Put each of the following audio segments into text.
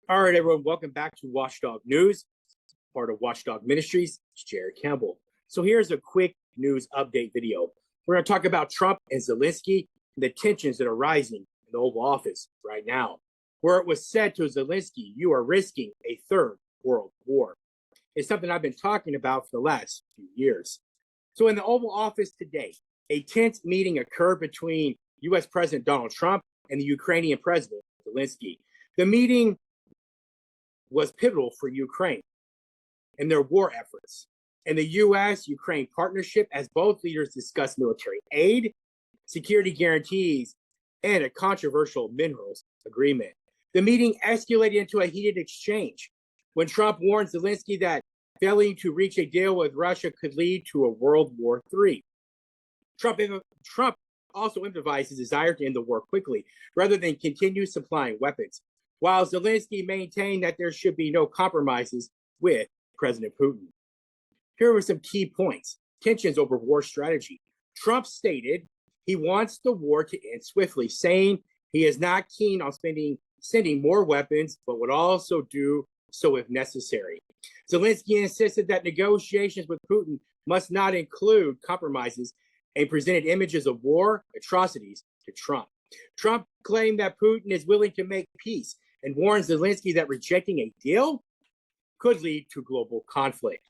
All right, everyone, welcome back to Watchdog News, part of Watchdog Ministries. It's Jared Campbell. So here's a quick news update video. We're going to talk about Trump and Zelensky and the tensions that are rising in the Oval Office right now, where it was said to Zelensky, "You are risking a third world war." It's something I've been talking about for the last few years. So in the Oval Office today, a tense meeting occurred between U.S. President Donald Trump and the Ukrainian President Zelensky. The meeting was pivotal for Ukraine and their war efforts and the U.S. Ukraine partnership, as both leaders discussed military aid, security guarantees, and a controversial minerals agreement. The meeting escalated into a heated exchange when Trump warned Zelensky that failing to reach a deal with Russia could lead to a World War III. Trump also emphasized his desire to end the war quickly rather than continue supplying weapons, while Zelensky maintained that there should be no compromises with President Putin. Here were some key points. Tensions over war strategy. Trump stated he wants the war to end swiftly, saying he is not keen on sending more weapons, but would also do so if necessary. Zelensky insisted that negotiations with Putin must not include compromises and presented images of war atrocities to Trump. Trump claimed that Putin is willing to make peace and warned Zelensky that rejecting a deal could lead to global conflict.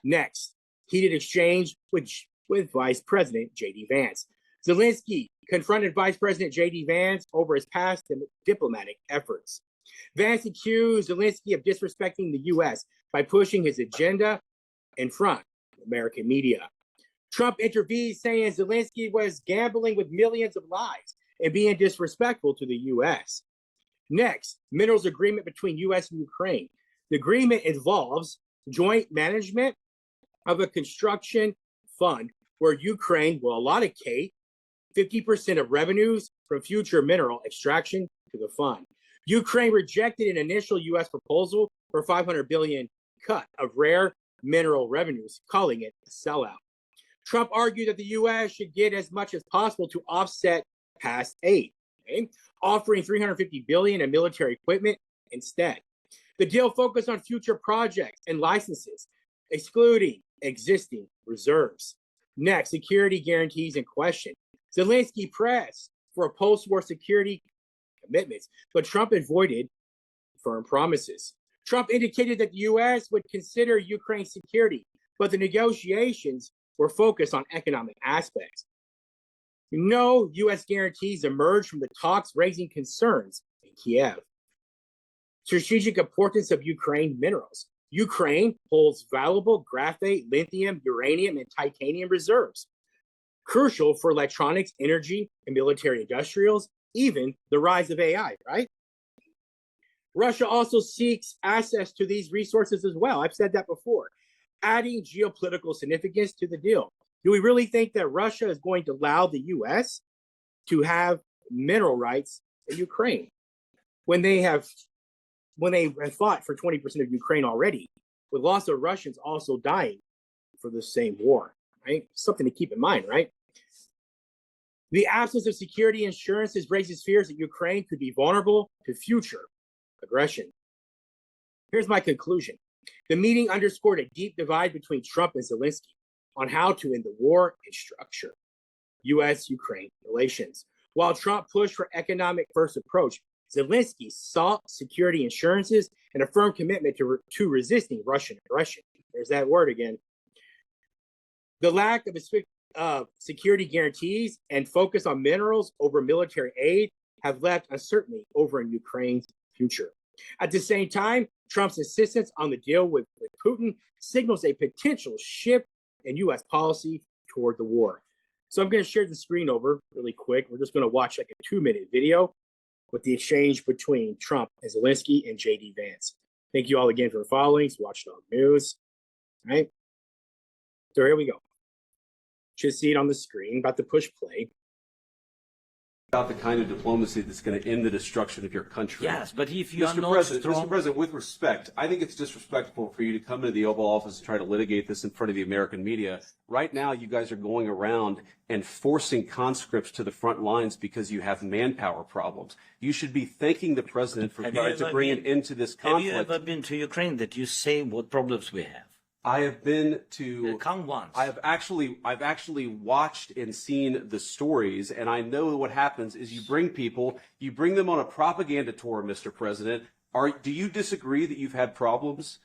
Next, heated exchange with Vice President J.D. Vance. Zelensky confronted Vice President J.D. Vance over his past diplomatic efforts. Vance accused Zelensky of disrespecting the U.S. by pushing his agenda in front of American media. Trump intervened, saying Zelensky was gambling with millions of lives and being disrespectful to the U.S. Next, minerals agreement between U.S. and Ukraine. The agreement involves joint management of a construction fund where Ukraine will allocate 50% of revenues from future mineral extraction to the fund. Ukraine rejected an initial U.S. proposal for $500 billion cut of rare mineral revenues, calling it a sellout. Trump argued that the U.S. should get as much as possible to offset past aid, offering $350 billion in military equipment instead. The deal focused on future projects and licenses, excluding existing reserves. Next, security guarantees in question. Zelensky pressed for post-war security commitments, but Trump avoided firm promises. Trump indicated that the U.S. would consider Ukraine's security, but the negotiations were focused on economic aspects. No U.S. guarantees emerged from the talks, raising concerns in Kiev. Strategic importance of Ukraine minerals. Ukraine holds valuable graphite, lithium, uranium, and titanium reserves, crucial for electronics, energy, and military industrials, even the rise of AI, right? Russia also seeks access to these resources as well. I've said that before, adding geopolitical significance to the deal. Do we really think that Russia is going to allow the U.S. to have mineral rights in Ukraine when they have fought for 20% of Ukraine already, with lots of Russians also dying for the same war, right? Something to keep in mind, right? The absence of security assurances raises fears that Ukraine could be vulnerable to future aggression. Here's my conclusion. The meeting underscored a deep divide between Trump and Zelensky on how to end the war and structure U.S.-Ukraine relations. While Trump pushed for economic first approach, Zelensky sought security assurances and a firm commitment to resisting Russian aggression. There's that word again. The lack of security guarantees and focus on minerals over military aid have left uncertainty over in Ukraine's future. At the same time, Trump's insistence on the deal with Putin signals a potential shift in U.S. policy toward the war. So I'm going to share the screen over really quick. We're just going to watch like a 2-minute video with the exchange between Trump and Zelensky and J.D. Vance. Thank you all again for following. It's Watchdog News. All right. So here we go. Should see it on the screen. About to push play. about the kind of diplomacy that's going to end the destruction of your country. Yes, but if you are Mr. not President, strong... Mr. President, with respect, I think it's disrespectful for you to come into the Oval Office and try to litigate this in front of the American media. Right now, you guys are going around and forcing conscripts to the front lines because you have manpower problems. You should be thanking the President for trying to bring an end to this conflict. Have you ever been to Ukraine that you say what problems we have? I have been to. Come once. I've actually watched and seen the stories, and I know what happens is you bring them on a propaganda tour, Mr. President. Do you disagree that you've had problems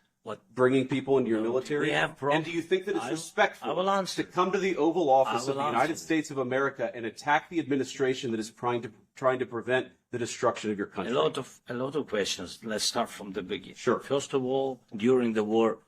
bringing people into your military? We have problems. And do you think that it's respectful to come to the Oval Office of the United States of America and attack the administration that is trying to prevent the destruction of your country? A lot of questions. Let's start from the beginning. Sure. First of all, during the war,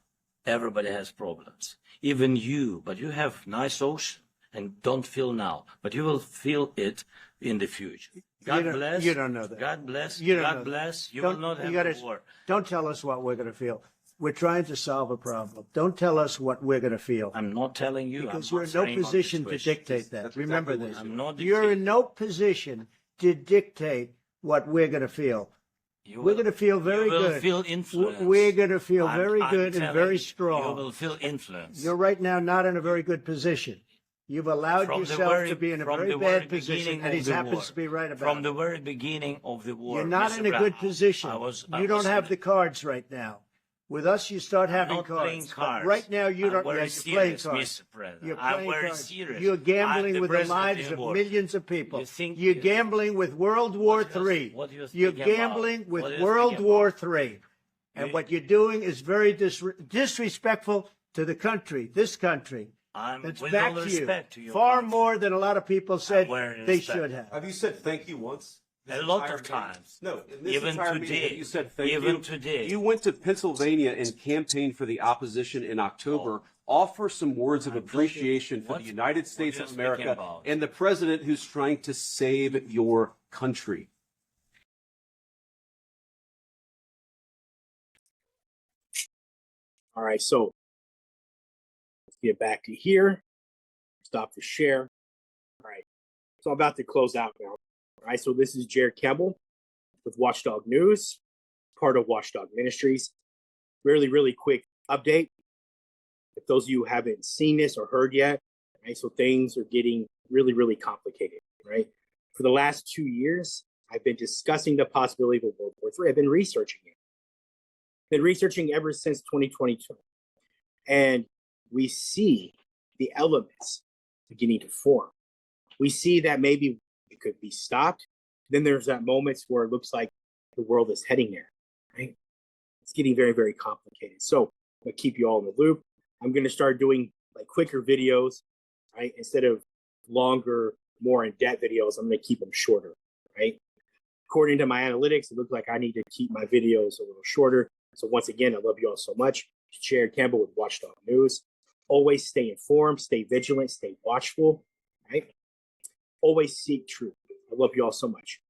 everybody has problems, even you, but you have nice ocean and don't feel now, but you will feel it in the future. God bless. You don't know that. God bless. You don't God know bless. You Don't- will not you have gotta- a war. Don't tell us what we're going to feel. We're trying to solve a problem. Don't tell us what we're going to feel. I'm not telling you. Because I'm you're in no answering on position this to question. dictate that. That's Remember exactly this. what I'm not You're dictating. in no position to dictate what we're going to feel. You We're will- going to feel very you will good. feel influence. We're going to feel I'm- very I'm good and telling very you, strong. You will feel influence. You're right now not in a very good position. You've allowed From the yourself very- to be in a from very the bad very position, beginning and he of the happens war. to be right about From it. the very beginning of the war. You're not Mr. in a Brown, good position. I You don't have the cards right now. With us, you start having not playing cards. But cards. right now, you I'm don't. very Yeah, you're playing serious, cards. Mr. President. You're I'm playing very cards. serious. You're I'm gambling the with the president lives in of war. millions of people. You think- You're gambling with World War What do you- III. what do you You're think about? gambling What with do you World think War about? III. And You- what you're doing is very disrespectful to the country, this country. It's with back all to you. respect to your Far country. more than a lot of people said Very they respect. should have. Have you said thank you once? A lot of times. No, in this Even entire meeting, today. have you said thank you. Even today. You went to Pennsylvania and campaigned for the opposition in October. Offer some words of appreciation for the United States what of you're speaking America about. and the president who's trying to save your country. All right, so let's get back to here. Stop the share. All right, so I'm about to close out now. All right, so this is Jared Campbell with Watchdog News, part of Watchdog Ministries. Really quick update. If those of you who haven't seen this or heard yet, right, so things are getting really complicated, right? For the last 2 years, I've been discussing the possibility of a World War III. I've been researching it. Been researching ever since 2022. And we see the elements beginning to form. We see that maybe it could be stopped. Then there's that moments where it looks like the world is heading there, right? It's getting very complicated. So I'm gonna keep you all in the loop. I'm gonna start doing like quicker videos, right? Instead of longer, more in-depth videos, I'm gonna keep them shorter, right? According to my analytics, it looks like I need to keep my videos a little shorter. So once again, I love you all so much. Jared Campbell with Watchdog News. Always stay informed, stay vigilant, stay watchful, right? Always seek truth. I love you all so much.